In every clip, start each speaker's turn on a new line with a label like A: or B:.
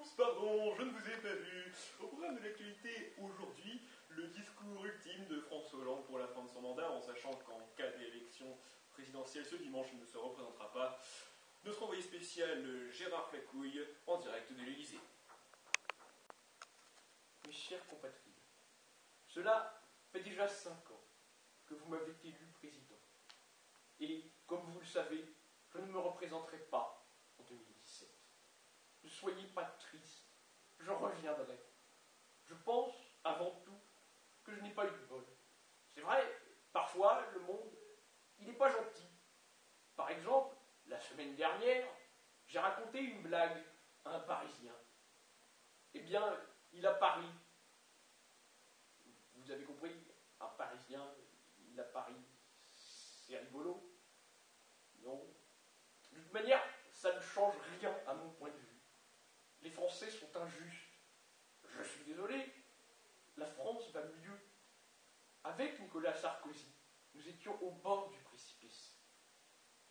A: Oups, pardon, je ne vous ai pas vu. Au programme de l'actualité aujourd'hui, le discours ultime de François Hollande pour la fin de son mandat, en sachant qu'en cas d'élection présidentielle ce dimanche, il ne se représentera pas. Notre envoyé spécial Gérard Flacouille, en direct de l'Élysée.
B: Mes chers compatriotes, cela fait déjà 5 ans que vous m'avez élu président. Et, comme vous le savez, je ne me représenterai pas en 2017. Ne soyez pas tristes, je reviendrai. Je pense, avant tout, que je n'ai pas eu de bol. C'est vrai, parfois, le monde, il n'est pas gentil. Par exemple, la semaine dernière, j'ai raconté une blague à un Parisien. Eh bien, il a pari. Vous avez compris, un Parisien, il a pari. C'est rigolo. Non. De toute manière, ça ne change rien à mon point de vue. Les Français sont injustes. Je suis désolé, la France va mieux. Avec Nicolas Sarkozy, nous étions au bord du précipice.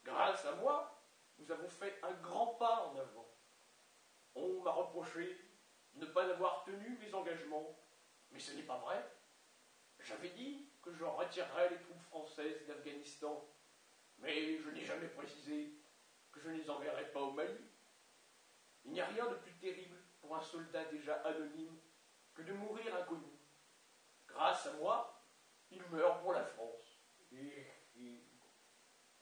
B: Grâce à moi, nous avons fait un grand pas en avant. On m'a reproché de ne pas avoir tenu mes engagements, mais ce n'est pas vrai. J'avais dit que je retirerais les troupes françaises d'Afghanistan, mais je n'ai jamais précisé que je ne les enverrais pas au Mali. Il n'y a rien de plus terrible pour un soldat déjà anonyme que de mourir inconnu. Grâce à moi, il meurt pour la France. Et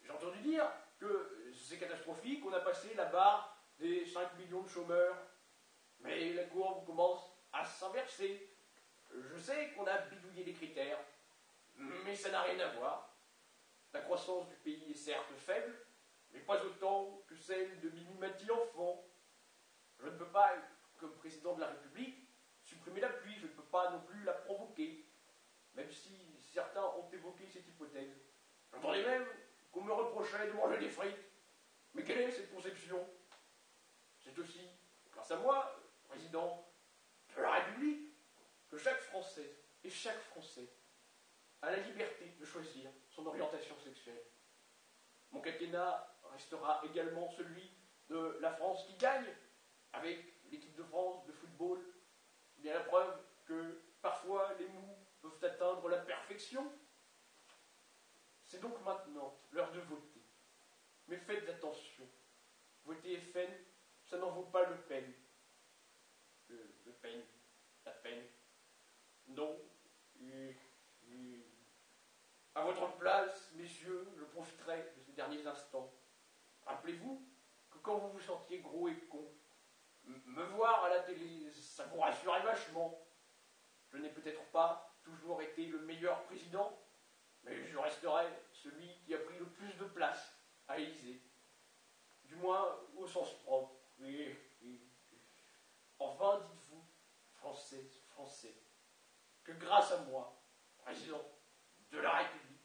B: j'ai entendu dire que c'est catastrophique, on a passé la barre des 5 millions de chômeurs, mais la courbe commence à s'inverser. Je sais qu'on a bidouillé les critères, mais ça n'a rien à voir. La croissance du pays est certes faible, mais pas autant que celle de Mimimati enfant. Je ne peux pas, comme président de la République, supprimer la pluie, je ne peux pas non plus la provoquer, même si certains ont évoqué cette hypothèse. J'entendais même qu'on me reprochait de manger des frites. Mais quelle est cette conception? C'est aussi, grâce à moi, président de la République, que chaque Française et chaque Français a la liberté de choisir son orientation sexuelle. Mon quinquennat restera également celui de la France qui gagne, avec l'équipe de France de football. Bien la preuve que parfois les mous peuvent atteindre la perfection. C'est donc maintenant l'heure de voter. Mais faites attention. Voter FN, ça n'en vaut pas le Pen. Le Pen, la peine. Non. À votre place, messieurs, je profiterai de ces derniers instants. Rappelez-vous que quand vous vous sentiez gros et con, me voir à la télé, ça vous rassurait vachement. Je n'ai peut-être pas toujours été le meilleur président, mais je resterai celui qui a pris le plus de place à l'Élysée. Du moins au sens propre. Oui. Enfin, dites-vous, Françaises, Français, que grâce à moi, président de la République,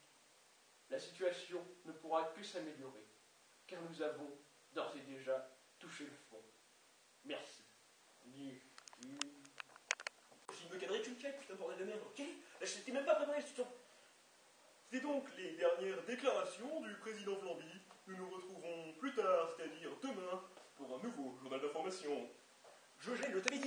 B: la situation ne pourra que s'améliorer, car nous avons d'ores et déjà touché le fond. Merci.
A: S'il me cadrait, tu me check, putain, bordel de merde, ok? Là, je t'ai même pas préparé, putain. C'est donc les dernières déclarations du président Flamby. Nous nous retrouverons plus tard, c'est-à-dire demain, pour un nouveau journal d'information. Je t'avais dit